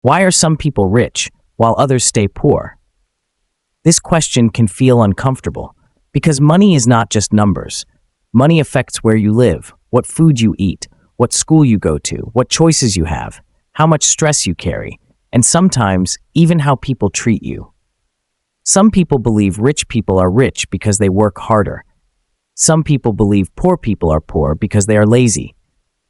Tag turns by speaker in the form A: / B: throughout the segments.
A: Why are some people rich while others stay poor? This question can feel uncomfortable because money is not just numbers. Money affects where you live, what food you eat, what school you go to, what choices you have, how much stress you carry, and sometimes even how people treat you. Some people believe rich people are rich because they work harder. Some people believe poor people are poor because they are lazy.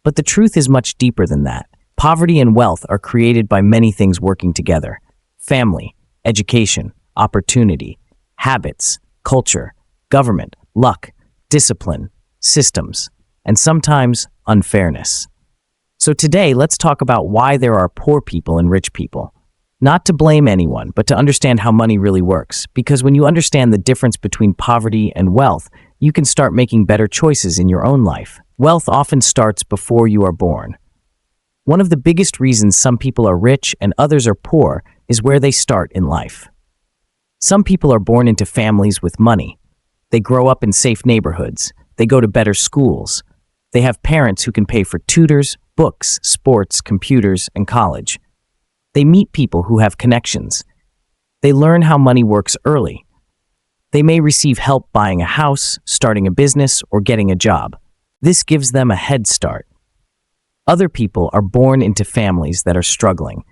A: But the truth is much deeper than that. Poverty and wealth are created by many things working together: family, education, opportunity, habits, culture, government, luck, discipline, systems, and sometimes unfairness. So today, let's talk about why there are poor people and rich people. Not to blame anyone, but to understand how money really works. Because when you understand the difference between poverty and wealth, you can start making better choices in your own life. Wealth often starts before you are born. One of the biggest reasons some people are rich and others are poor is where they start in life. Some people are born into families with money. They grow up in safe neighborhoods. They go to better schools. They have parents who can pay for tutors, books, sports, computers, and college. They meet people who have connections. They learn how money works early. They may receive help buying a house, starting a business, or getting a job. This gives them a head start. Other people are born into families that are struggling.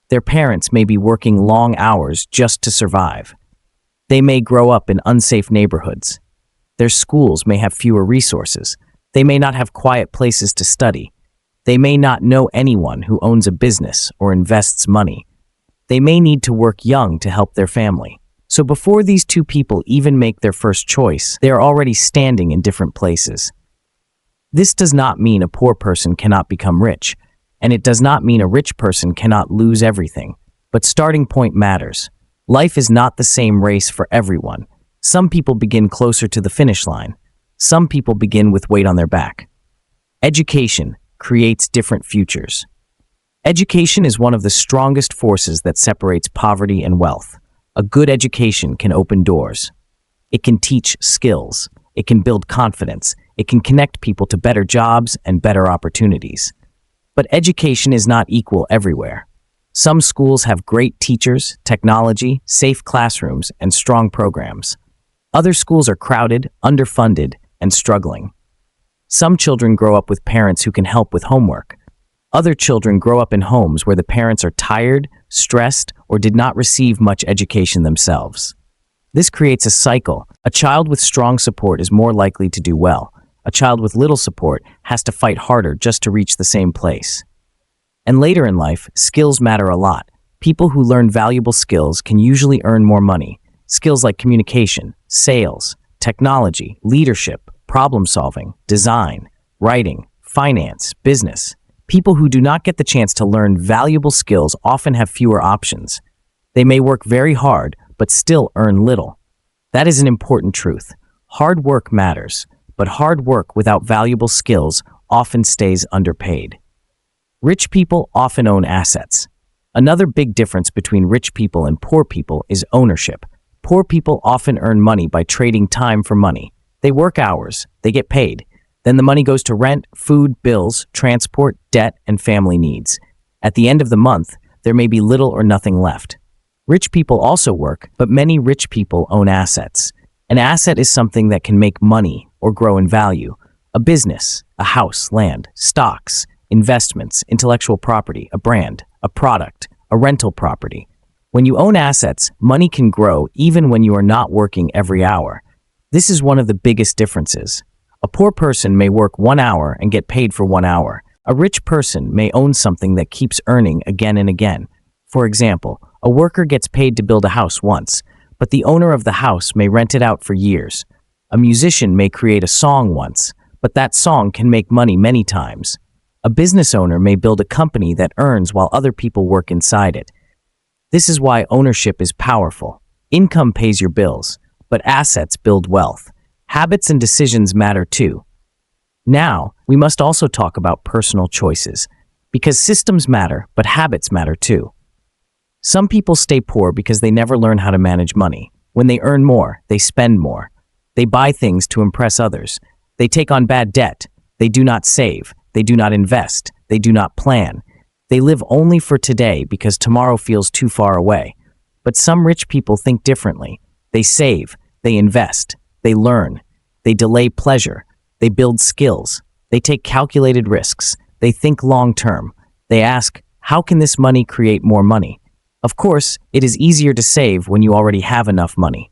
A: Their parents may be working long hours just to survive. They may grow up in unsafe neighborhoods. Their schools may have fewer resources. They may not have quiet places to study. They may not know anyone who owns a business or invests money. They may need to work young to help their family. So before these two people even make their first choice, they are already standing in different places. This does not mean a poor person cannot become rich, and it does not mean a rich person cannot lose everything. But starting point matters. Life is not the same race for everyone. Some people begin closer to the finish line. Some people begin with weight on their back. Education creates different futures. Education is one of the strongest forces that separates poverty and wealth. A good education can open doors. It can teach skills. It can build confidence. It can connect people to better jobs and better opportunities. But education is not equal everywhere. Some schools have great teachers, technology, safe classrooms, and strong programs. Other schools are crowded, underfunded, and struggling. Some children grow up with parents who can help with homework. Other children grow up in homes where the parents are tired, stressed, or did not receive much education themselves. This creates a cycle. A child with strong support is more likely to do well. A child with little support has to fight harder just to reach the same place. And later in life, skills matter a lot. People who learn valuable skills can usually earn more money. Skills like communication, sales, technology, leadership, problem solving, design, writing, finance, business. People who do not get the chance to learn valuable skills often have fewer options. They may work very hard, but still earn little. That is an important truth. Hard work matters, but hard work without valuable skills often stays underpaid. Rich people often own assets. Another big difference between rich people and poor people is ownership. Poor people often earn money by trading time for money. They work hours, they get paid. Then the money goes to rent, food, bills, transport, debt, and family needs. At the end of the month, there may be little or nothing left. Rich people also work, but many rich people own assets. An asset is something that can make money or grow in value. A business, a house, land, stocks, investments, intellectual property, a brand, a product, a rental property. When you own assets, money can grow even when you are not working every hour. This is one of the biggest differences. A poor person may work 1 hour and get paid for 1 hour. A rich person may own something that keeps earning again and again. For example, a worker gets paid to build a house once, but the owner of the house may rent it out for years. A musician may create a song once, but that song can make money many times. A business owner may build a company that earns while other people work inside it. This is why ownership is powerful. Income pays your bills, but assets build wealth. Habits and decisions matter too. Now, we must also talk about personal choices, because systems matter, but habits matter too. Some people stay poor because they never learn how to manage money. When they earn more, they spend more. They buy things to impress others. They take on bad debt. They do not save. They do not invest. They do not plan. They live only for today because tomorrow feels too far away. But some rich people think differently. They save, they invest, they learn, they delay pleasure, they build skills, they take calculated risks, they think long-term. They ask, how can this money create more money? Of course, it is easier to save when you already have enough money.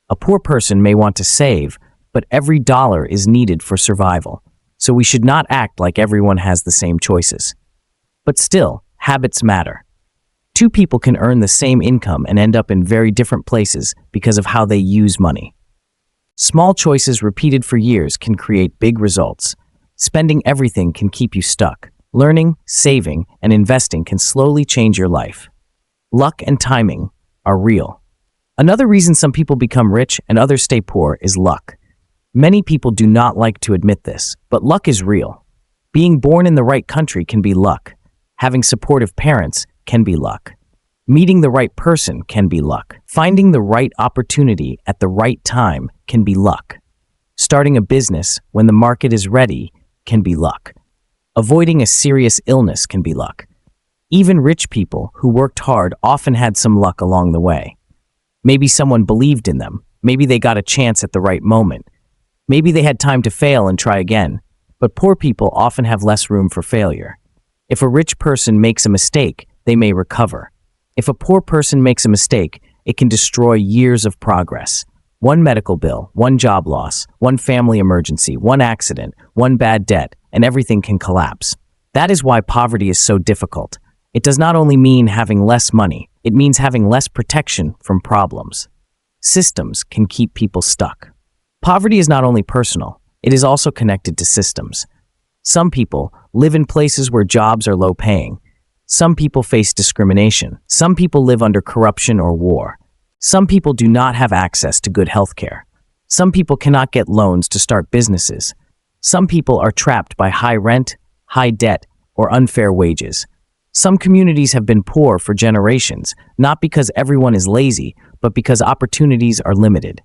A: A poor person may want to save, but every dollar is needed for survival. So we should not act like everyone has the same choices. But still, habits matter. Two people can earn the same income and end up in very different places because of how they use money. Small choices repeated for years can create big results. Spending everything can keep you stuck. Learning, saving, and investing can slowly change your life. Luck and timing are real. Another reason some people become rich and others stay poor is luck. Many people do not like to admit this, but luck is real. Being born in the right country can be luck. Having supportive parents can be luck. Meeting the right person can be luck. Finding the right opportunity at the right time can be luck. Starting a business when the market is ready can be luck. Avoiding a serious illness can be luck. Even rich people who worked hard often had some luck along the way. Maybe someone believed in them. Maybe they got a chance at the right moment. Maybe they had time to fail and try again. But poor people often have less room for failure. If a rich person makes a mistake, they may recover. If a poor person makes a mistake, it can destroy years of progress. One medical bill, one job loss, one family emergency, one accident, one bad debt, and everything can collapse. That is why poverty is so difficult. It does not only mean having less money, it means having less protection from problems. Systems can keep people stuck. Poverty is not only personal, it is also connected to systems. Some people live in places where jobs are low paying. Some people face discrimination. Some people live under corruption or war. Some people do not have access to good health care. Some people cannot get loans to start businesses. Some people are trapped by high rent, high debt, or unfair wages. Some communities have been poor for generations, not because everyone is lazy, but because opportunities are limited.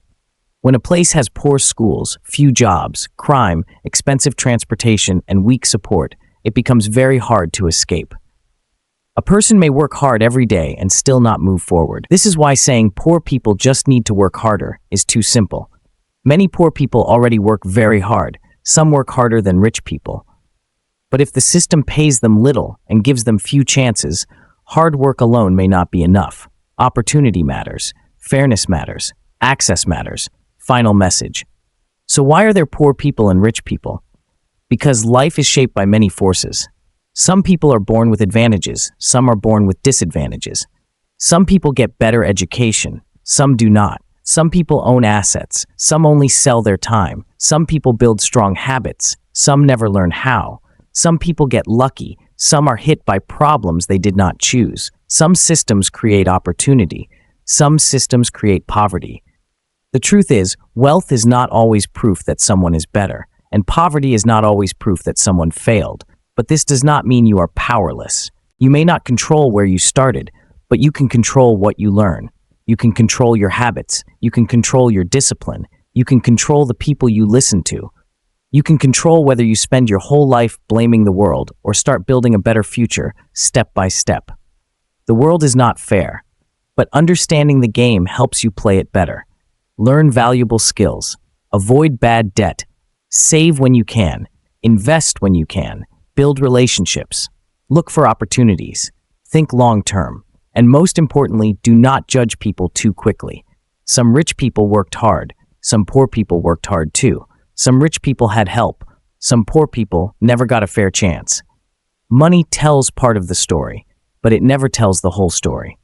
A: When a place has poor schools, few jobs, crime, expensive transportation, and weak support, it becomes very hard to escape. A person may work hard every day and still not move forward. This is why saying poor people just need to work harder is too simple. Many poor people already work very hard. Some work harder than rich people. But if the system pays them little and gives them few chances, hard work alone may not be enough. Opportunity matters. Fairness matters. Access matters. Final message. So why are there poor people and rich people? Because life is shaped by many forces. Some people are born with advantages, some are born with disadvantages. Some people get better education, some do not. Some people own assets, some only sell their time. Some people build strong habits, some never learn how. Some people get lucky, some are hit by problems they did not choose. Some systems create opportunity, some systems create poverty. The truth is, wealth is not always proof that someone is better, and poverty is not always proof that someone failed. But this does not mean you are powerless. You may not control where you started, but you can control what you learn. You can control your habits. You can control your discipline. You can control the people you listen to. You can control whether you spend your whole life blaming the world or start building a better future step by step. The world is not fair, but understanding the game helps you play it better. Learn valuable skills. Avoid bad debt. Save when you can. Invest when you can. Build relationships. Look for opportunities. Think long-term. And most importantly, do not judge people too quickly. Some rich people worked hard. Some poor people worked hard too. Some rich people had help. Some poor people never got a fair chance. Money tells part of the story, but it never tells the whole story.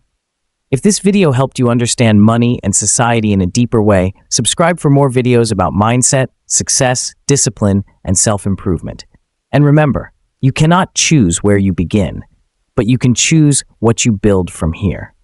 A: If this video helped you understand money and society in a deeper way, subscribe for more videos about mindset, success, discipline, and self-improvement. And remember, you cannot choose where you begin, but you can choose what you build from here.